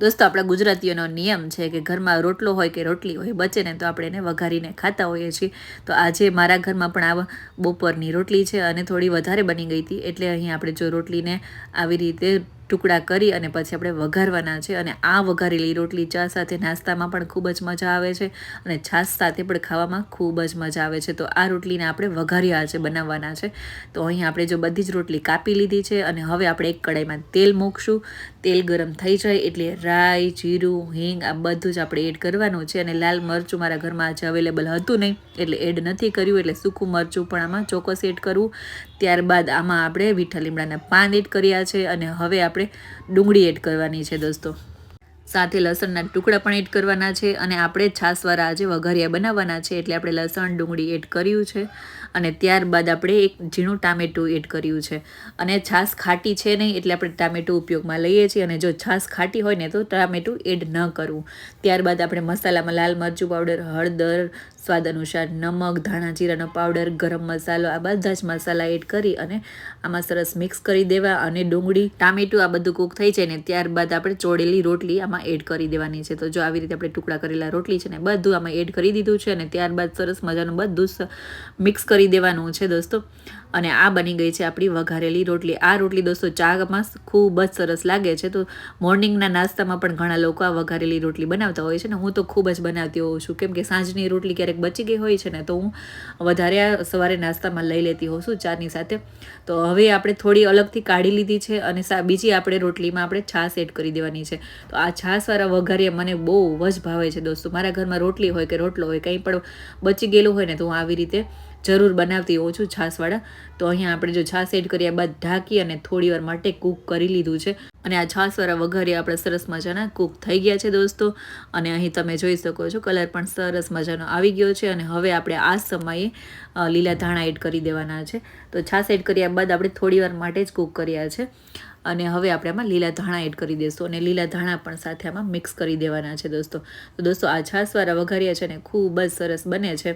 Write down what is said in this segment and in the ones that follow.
દોસ્તો આપણા ગુજરાતીઓનો નિયમ છે કે ઘરમાં રોટલો હોય કે રોટલી હોય બચે ને તો આપણે એને વઘારીને ખાતા હોઈએ છીએ. તો આજે મારા ઘરમાં પણ આ બપોરની રોટલી છે અને થોડી વધારે બની ગઈ હતી, એટલે અહીં આપણે જો રોટલીને આવી રીતે ટુકડા કરી અને પછી આપણે વઘારવાના છે. અને આ વઘારેલી રોટલી ચા સાથે નાસ્તામાં પણ ખૂબ જ મજા આવે છે અને છાશ સાથે પણ ખાવામાં ખૂબ જ મજા આવે છે. તો આ રોટલીને આપણે વઘાર્યા છે, બનાવવાના છે. તો અહીં આપણે જો બધી જ રોટલી કાપી લીધી છે અને હવે આપણે એક કડાઈમાં તેલ મૂકશું. તેલ ગરમ થઈ જાય એટલે રાઈ, જીરું, હિંગ આ બધું જ આપણે એડ કરવાનું છે. અને લાલ મરચું મારા ઘરમાં આજે અવેલેબલ હતું નહીં એટલે એડ નથી કર્યું, એટલે સૂકું મરચું પણ આમાં ચોક્કસ એડ કરવું. ત્યારબાદ આમાં આપણે મીઠા લીમડાના પાન એડ કર્યા છે અને હવે આપણે ડુંગળી એડ કરવાની છે દોસ્તો. સાથે લસણના ટુકડા પણ એડ કરવાના છે અને આપણે છાશવાળા આજે વઘારિયા બનાવવાના છે એટલે આપણે લસણ ડુંગળી એડ કર્યું છે. અને ત્યારબાદ આપણે એક ઝીણું ટામેટું એડ કર્યું છે. અને છાશ ખાટી છે નહીં એટલે આપણે ટામેટું ઉપયોગમાં લઈએ છીએ, અને જો છાશ ખાટી હોય ને તો ટામેટું એડ ન કરવું. ત્યારબાદ આપણે મસાલામાં લાલ મરચું પાવડર, હળદર, સ્વાદ અનુસાર નમક, ધાણા જીરાનો પાવડર, ગરમ મસાલો આ બધા જ મસાલા એડ કરી અને આમાં સરસ મિક્સ કરી દેવા. અને ડુંગળી, ટામેટું આ બધું કૂક થઈ જાય ને ત્યારબાદ આપણે ચોળેલી રોટલી આમાં એડ કરી દેવાની છે. તો જો આવી રીતે આપણે ટુકડા કરેલા રોટલી છે ને બધું આમાં એડ કરી દીધું છે અને ત્યારબાદ સરસ મજાનું બધું મિક્સ કરી દેવાનું છે દોસ્તો. અને આ બની ગઈ છે આપણી વઘારેલી રોટલી. આ રોટલી દોસ્તો ચામાં ખૂબ જ સરસ લાગે છે. તો મોર્નિંગના નાસ્તામાં પણ ઘણા લોકો આ વઘારેલી રોટલી બનાવતા હોય છે ને હું તો ખૂબ જ બનાવતી હોઉં છું, કેમ કે સાંજની રોટલી ક્યારેક બચી ગઈ હોય છે ને તો હું વધારે આ સવારે નાસ્તામાં લઈ લેતી હોઉં છું ચાની સાથે. તો હવે આપણે થોડી અલગથી કાઢી લીધી છે અને બીજી આપણે રોટલીમાં આપણે છાશ એડ કરી દેવાની છે. તો આ છાશવાળા વઘારિયા મને બહુ જ ભાવે છે દોસ્તો. મારા ઘરમાં રોટલી હોય કે રોટલો હોય કંઈ પણ બચી ગયેલું હોય ને તો હું આવી રીતે જરૂર બનાવતી હોઉં છું છાશવાળા. તો અહીંયા આપણે જો છાશ એડ કર્યા બાદ ઢાંકી અને થોડી વાર માટે કૂક કરી લીધું છે. અને આ છાશવાળા વઘારિયા આપણે સરસ મજાના કૂક થઈ ગયા છે દોસ્તો. અને અહીં તમે જોઈ શકો છો કલર પણ સરસ મજાનો આવી ગયો છે. અને હવે આપણે આ સમયે લીલા ધાણા એડ કરી દેવાના છે. તો છાશ એડ કર્યા બાદ આપણે થોડી વાર માટે જ કૂક કર્યા છે. અને હવે આપણે આમાં લીલા ધાણા એડ કરી દઈશું અને લીલા ધાણા પણ સાથે આમાં મિક્સ કરી દેવાના છે દોસ્તો. તો દોસ્તો આ છાશવાળા વઘારિયા છે ને ખૂબ જ સરસ બને છે.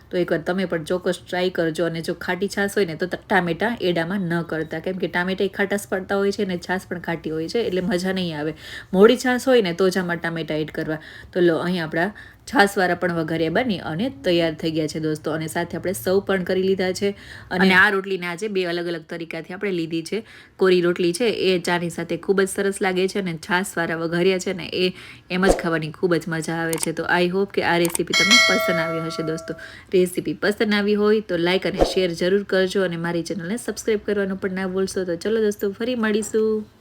તો એકવાર તમે પણ ચોક્કસ ટ્રાય કરજો. અને જો ખાટી છાશ હોય ને તો ટામેટાં એડામાં ન કરતા, કેમ કે ટામેટા ખાટાશ પડતા હોય છે અને છાશ પણ ખાટી હોય છે એટલે મજા નહીં આવે. મોડી છાશ હોય ને તો જ આમાં ટામેટા એડ કરવા. તો લો અહીં આપણા છાશવાળા પણ વઘારિયા બની અને તૈયાર થઈ ગયા છે દોસ્તો. અને સાથે આપણે સર્વ પણ કરી લીધા છે. અને આ રોટલીને આજે બે અલગ અલગ તરીકાથી આપણે લીધી છે. કોરી રોટલી છે એ ચાની સાથે ખૂબ જ સરસ લાગે છે અને છાશવાળા વઘારિયા છે ને એ એમ જ ખાવાની ખૂબ જ મજા આવે છે. તો આઈ હોપ કે આ રેસીપી તમને પસંદ આવી હશે દોસ્તો. રેસીપી પસંદ આવી હોય તો લાઇક અને શેર જરૂર કરજો અને મારી ચેનલને સબસ્ક્રાઈબ કરવાનું પણ ના ભૂલશો. તો ચલો દોસ્તો ફરી મળીશું.